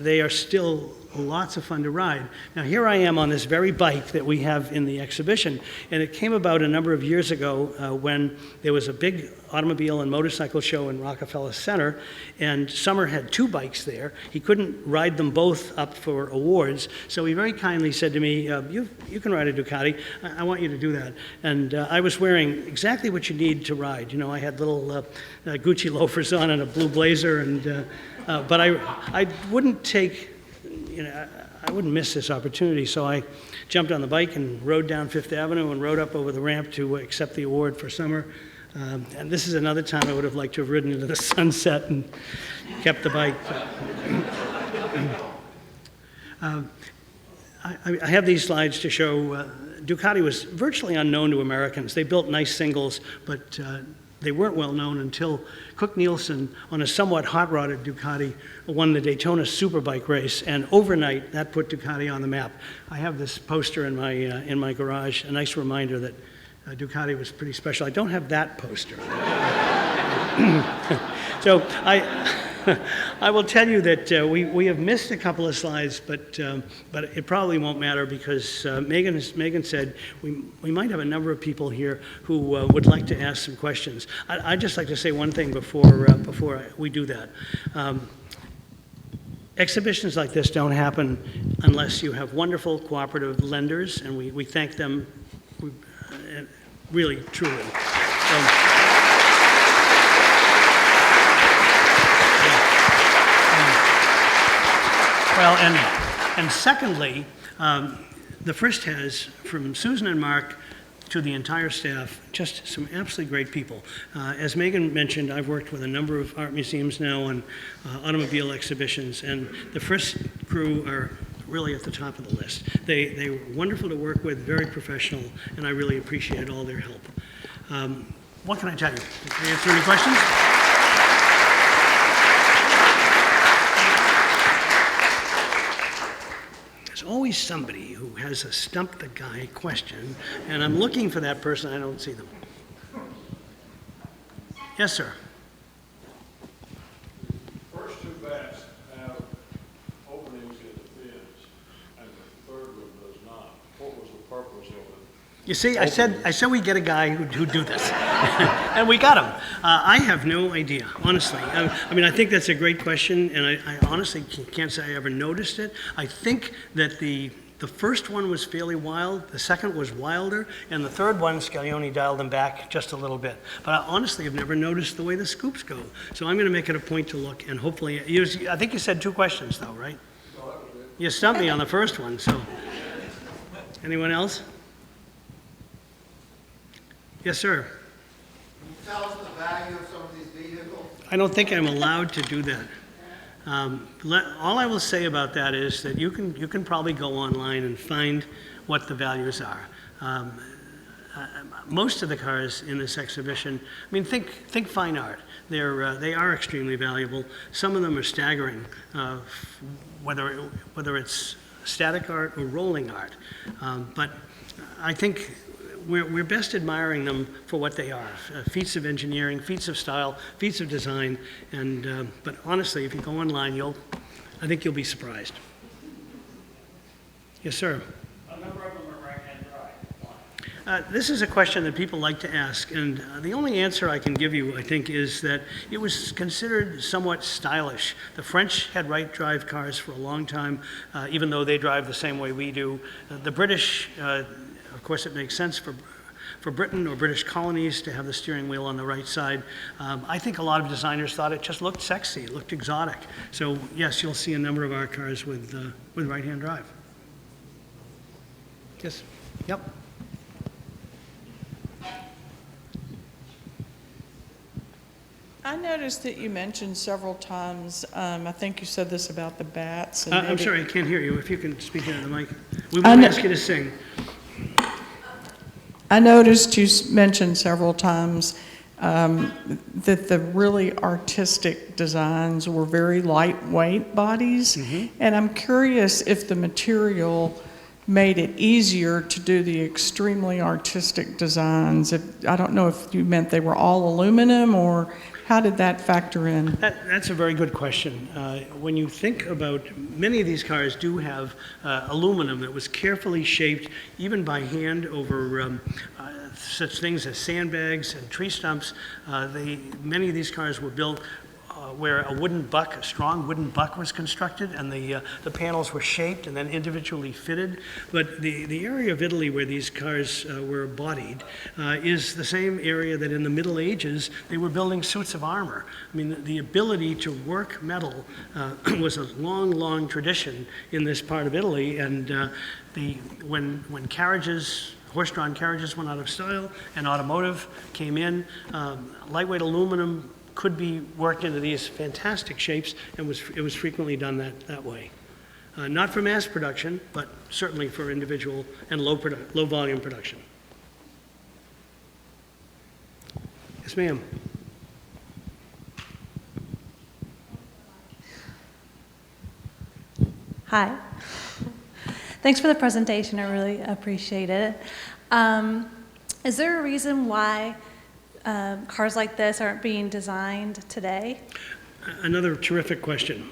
they are still lots of fun to ride. Now here I am on this very bike that we have in the exhibition, and it came about a number of years ago when there was a big automobile and motorcycle show in Rockefeller Center, and Summer had 2 bikes there. He couldn't ride them both up for awards, so he very kindly said to me, you can ride a Ducati. I want you to do that. And I was wearing exactly what you need to ride. You know, I had little Gucci loafers on and a blue blazer, and but I wouldn't take, I wouldn't miss this opportunity, so I jumped on the bike and rode down Fifth Avenue and rode up over the ramp to accept the award for Summer. And this is another time I would have liked to have ridden into the sunset and kept the bike. I have these slides to show Ducati was virtually unknown to Americans. They built nice singles, but they weren't well known until Cook Nielsen, on a somewhat hot-rodded Ducati, won the Daytona Superbike race, and overnight that put Ducati on the map. I have this poster in my garage, a nice reminder that Ducati was pretty special. I don't have that poster. So I will tell you that we have missed a couple of slides, but it probably won't matter because Megan said we might have a number of people here who would like to ask some questions. I'd just like to say one thing before we do that. Exhibitions like this don't happen unless you have wonderful cooperative lenders, and we thank them really, truly. Well, and secondly, the Frist has, from Susan and Mark to the entire staff, just some absolutely great people. As Megan mentioned, I've worked with a number of art museums now and automobile exhibitions, and the Frist crew are really at the top of the list. They were wonderful to work with, very professional, and I really appreciated all their help. What can I tell you? Can I answer any questions? There's always somebody who has a stump the guy question, and I'm looking for that person. I don't see them. Yes, sir. The first 2 bats have openings in the fins, and the third one does not. What was the purpose of it? You see, I said we'd get a guy who'd do this, and we got him. I have no idea, honestly. I mean, I think that's a great question, and I honestly can't say I ever noticed it. I think that the first one was fairly wild, the second was wilder, and the third one, Scaglione dialed them back just a little bit. But I honestly have never noticed the way the scoops go. So I'm going to make it a point to look, and hopefully, I think you said 2 questions, though, right? No, that was it. You stumped me on the first one, so. Anyone else? Yes, sir. Can you tell us the value of some of these vehicles? I don't think I'm allowed to do that. All I will say about that is that you can probably go online and find what the values are. Most of the cars in this exhibition, I mean, think fine art. They are extremely valuable. Some of them are staggering, whether it's static art or rolling art. But I think we're best admiring them for what they are, feats of engineering, feats of style, feats of design, and but honestly, if you go online, I think you'll be surprised. Yes, sir. A number of them are right-hand drive. This is a question that people like to ask, and the only answer I can give you, I think, is that it was considered somewhat stylish. The French had right-drive cars for a long time, even though they drive the same way we do. The British, of course, it makes sense for Britain or British colonies to have the steering wheel on the right side. I think a lot of designers thought it just looked sexy, it looked exotic. So yes, you'll see a number of our cars with right-hand drive. Yes. Yep. I noticed that you mentioned several times, I think you said this about the bats. And I'm sorry, I can't hear you. If you can speak into the mic. We I won't kn- ask you to sing. I noticed you mentioned several times that the really artistic designs were very lightweight bodies. Mm-hmm. And I'm curious if the material made it easier to do the extremely artistic designs. I don't know if you meant they were all aluminum, or how did that factor in? That's a very good question. When you think about, many of these cars do have aluminum that was carefully shaped, even by hand, over such things as sandbags and tree stumps. Many of these cars were built where a strong wooden buck was constructed, and the panels were shaped and then individually fitted. But the area of Italy where these cars were bodied is the same area that in the Middle Ages they were building suits of armor. I mean, the ability to work metal was a long, long tradition in this part of Italy, and when carriages, horse-drawn carriages went out of style and automotive came in, lightweight aluminum could be worked into these fantastic shapes, and it was frequently done that way. Not for mass production, but certainly for individual and low volume production. Yes, ma'am. Hi. Thanks for the presentation. I really appreciate it. Is there a reason why cars like this aren't being designed today? Another terrific question.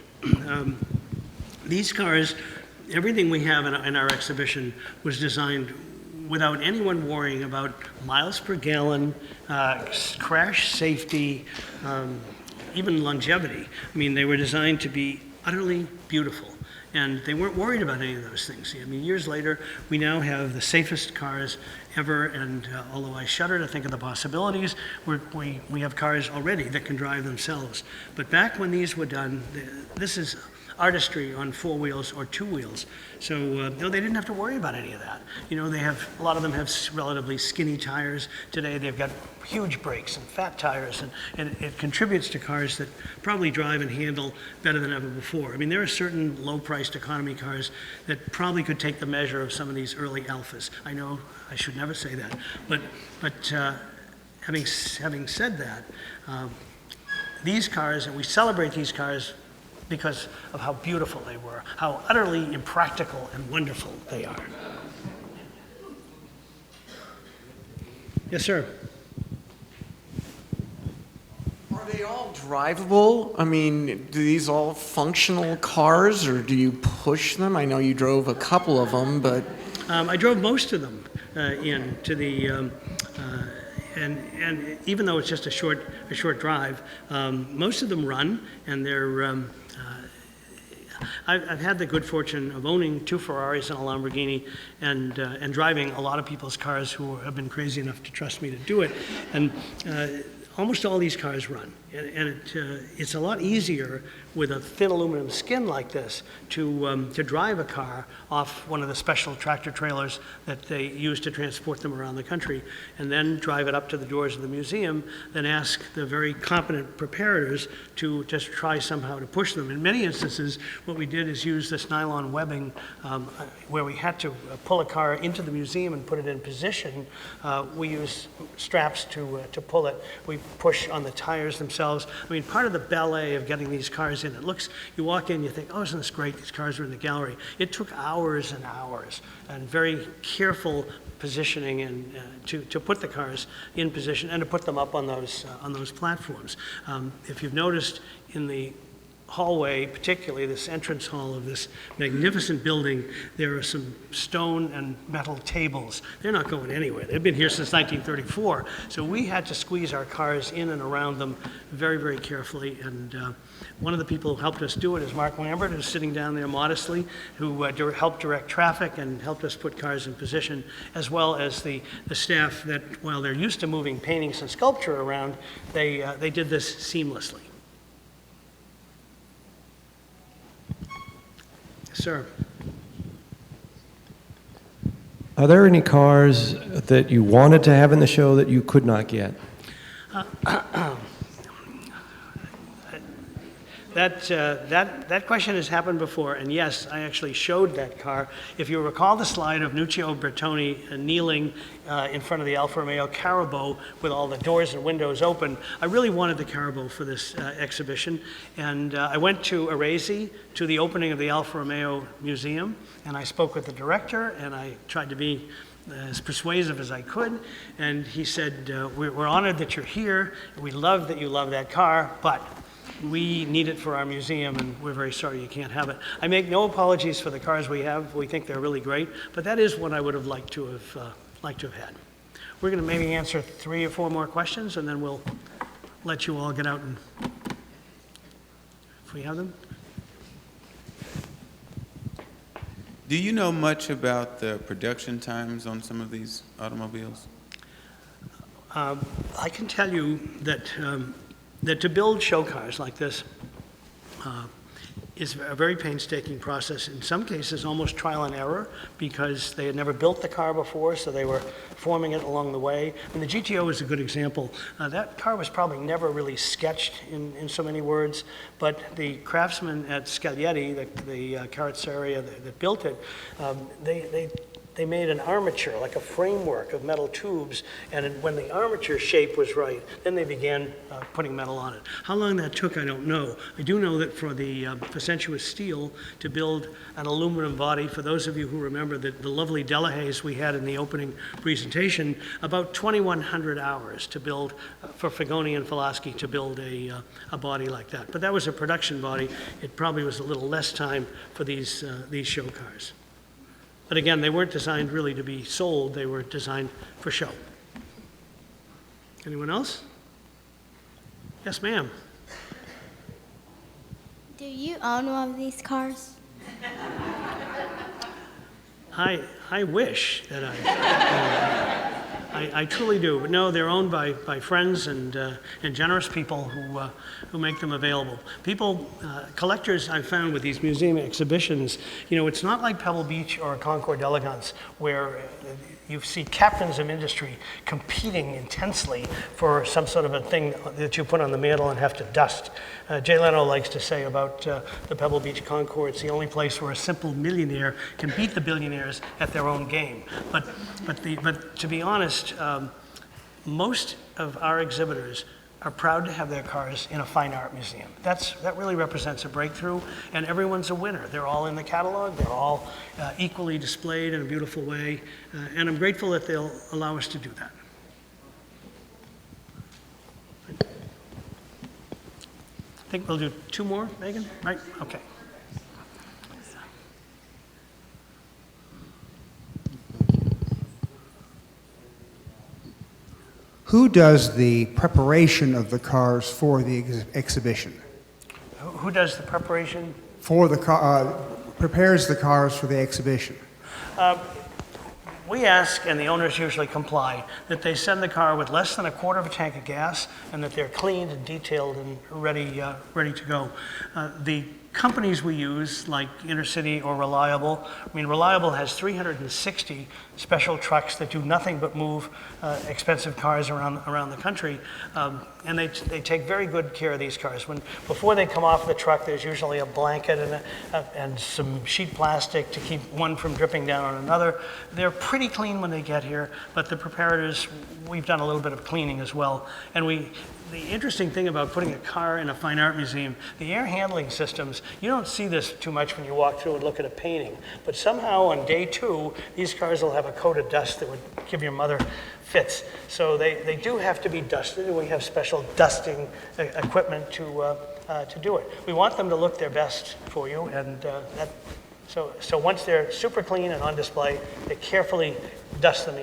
These cars, everything we have in our exhibition was designed without anyone worrying about miles per gallon, crash safety, even longevity. I mean, they were designed to be utterly beautiful. And they weren't worried about any of those things. I mean, years later, we now have the safest cars ever, and although I shudder to think of the possibilities, we have cars already that can drive themselves. But back when these were done, this is artistry on 4 wheels or 2 wheels. So no, they didn't have to worry about any of that. You know, a lot of them have relatively skinny tires. Today they've got huge brakes and fat tires, and it contributes to cars that probably drive and handle better than ever before. I mean, there are certain low-priced economy cars that probably could take the measure of some of these early Alfas. I know I should never say that, but having said that, these cars, and we celebrate these cars because of how beautiful they were, how utterly impractical and wonderful they are. Yes, sir. Are they all drivable? I mean, do these all functional cars, or do you push them? I know you drove a couple of them, but... I drove most of them into the, and even though it's just a short drive, most of them run, and they're, I've had the good fortune of owning 2 Ferraris and a Lamborghini, and driving a lot of people's cars who have been crazy enough to trust me to do it. And almost all these cars run, and it's a lot easier with a thin aluminum skin like this to drive a car off one of the special tractor trailers that they use to transport them around the country, and then drive it up to the doors of the museum, then ask the very competent preparators to just try somehow to push them. In many instances, what we did is use this nylon webbing where we had to pull a car into the museum and put it in position. We use straps to pull it. We push on the tires themselves. I mean, part of the ballet of getting these cars in, you walk in, you think, oh, isn't this great? These cars are in the gallery. It took hours and hours and very careful positioning and to put the cars in position and to put them up on those platforms. If you've noticed in the hallway, particularly this entrance hall of this magnificent building, there are some stone and metal tables. They're not going anywhere. They've been here since 1934. So we had to squeeze our cars in and around them very, very carefully. And one of the people who helped us do it is Mark Lambert, who's sitting down there modestly, who helped direct traffic and helped us put cars in position, as well as the staff that, while they're used to moving paintings and sculpture around, they did this seamlessly. Sir. Are there any cars that you wanted to have in the show that you could not get? That question has happened before, and yes, I actually showed that car. If you recall the slide of Nuccio Bertoni kneeling in front of the Alfa Romeo Carabo with all the doors and windows open, I really wanted the Carabo for this exhibition, and I went to Arese to the opening of the Alfa Romeo Museum, and I spoke with the director, and I tried to be as persuasive as I could, and he said, we're honored that you're here, we love that you love that car, but we need it for our museum, and we're very sorry you can't have it. I make no apologies for the cars we have. We think they're really great, but that is what I would have liked to have had. We're going to maybe answer 3 or 4 more questions, and then we'll let you all get out and, if we have them. Do you know much about the production times on some of these automobiles? I can tell you that that to build show cars like this is a very painstaking process. In some cases, almost trial and error, because they had never built the car before, so they were forming it along the way. And the GTO is a good example. That car was probably never really sketched in so many words, but the craftsmen at Scaglietti, the carrozzeria that built it, they made an armature, like a framework of metal tubes, and when the armature shape was right, then they began putting metal on it. How long that took, I don't know. I do know that for the sensuous steel to build an aluminum body, for those of you who remember the lovely Delahaye's we had in the opening presentation, about 2,100 hours to build, for Fagoni and Filaschi to build a body like that. But that was a production body. It probably was a little less time for these show cars. But again, they weren't designed really to be sold. They were designed for show. Anyone else? Yes, ma'am. Do you own one of these cars? I wish that I truly do, but no, they're owned by friends and generous people who make them available. People, collectors I've found with these museum exhibitions, you know, it's not like Pebble Beach or Concours d'Elegance where you see captains of industry competing intensely for some sort of a thing that you put on the mantle and have to dust. Jay Leno likes to say about the Pebble Beach Concours, it's the only place where a simple millionaire can beat the billionaires at their own game. But to be honest, most of our exhibitors are proud to have their cars in a fine art museum. That really represents a breakthrough, and everyone's a winner. They're all in the catalog, they're all equally displayed in a beautiful way, and I'm grateful that they'll allow us to do that. I think we'll do 2 more, Megan, right? Okay. Who does the preparation of the cars for the exhibition? Who does the preparation? For the prepares the cars for the exhibition. We ask, and the owners usually comply, that they send the car with less than a quarter of a tank of gas, and that they're cleaned and detailed and ready to go. The companies we use, like Intercity or Reliable, I mean, Reliable has 360 special trucks that do nothing but move expensive cars around the country, and they take very good care of these cars. Before they come off the truck, there's usually a blanket and some sheet plastic to keep one from dripping down on another. They're pretty clean when they get here, but the preparators, we've done a little bit of cleaning as well. And the interesting thing about putting a car in a fine art museum, the air handling systems, you don't see this too much when you walk through and look at a painting, but somehow on day 2, these cars will have a coat of dust that would give your mother fits. So they do have to be dusted, and we have special dusting equipment to to do it. We want them to look their best for you, and so once they're super clean and on display, they carefully dust them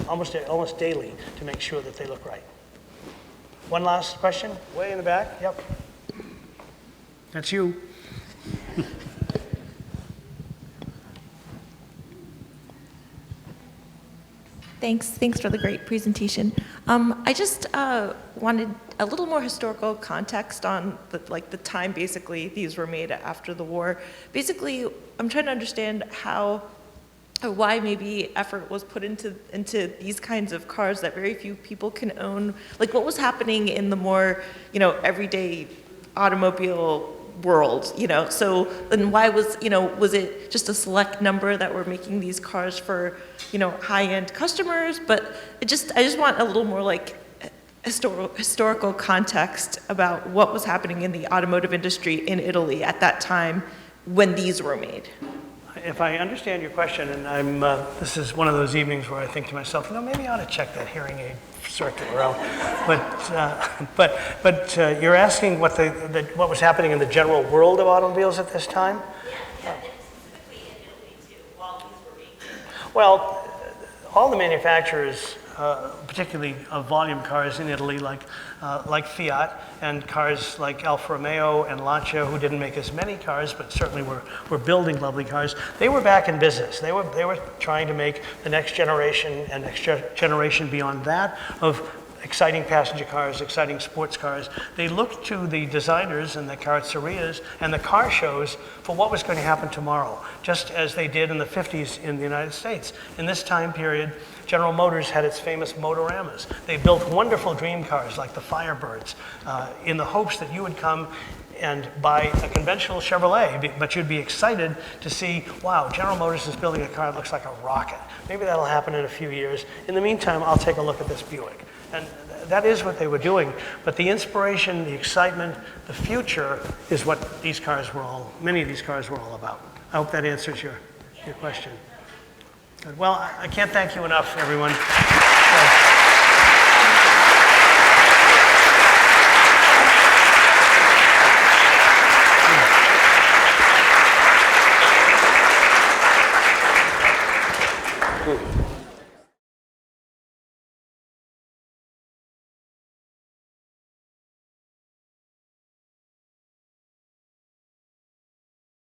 almost daily to make sure that they look right. One last question, way in the back. Yep. That's you. Thanks for the great presentation. I just wanted a little more historical context on the time basically these were made after the war. Basically, I'm trying to understand how or why maybe effort was put into these kinds of cars that very few people can own. Like what was happening in the more, everyday automobile world, so then why was it just a select number that were making these cars for, high-end customers? But I just want a little more like historical context about what was happening in the automotive industry in Italy at that time when these were made. If I understand your question, and this is one of those evenings where I think to myself, maybe I ought to check that hearing aid circular out. But you're asking what was happening in the general world of automobiles at this time? Yeah, and specifically in Italy too, while these were being made. Well, all the manufacturers, particularly of volume cars in Italy, like Fiat, and cars like Alfa Romeo and Lancia, who didn't make as many cars, but certainly were building lovely cars, they were back in business. They were trying to make the next generation and next generation beyond that of exciting passenger cars, exciting sports cars. They looked to the designers and the carrosserias and the car shows for what was going to happen tomorrow, just as they did in the 50s in the United States. In this time period, General Motors had its famous Motoramas. They built wonderful dream cars like the Firebirds in the hopes that you would come and buy a conventional Chevrolet, but you'd be excited to see, wow, General Motors is building a car that looks like a rocket. Maybe that'll happen in a few years. In the meantime, I'll take a look at this Buick. And that is what they were doing. But the inspiration, the excitement, the future is what many of these cars were all about. I hope that answers your question. Good. Well, I can't thank you enough, everyone.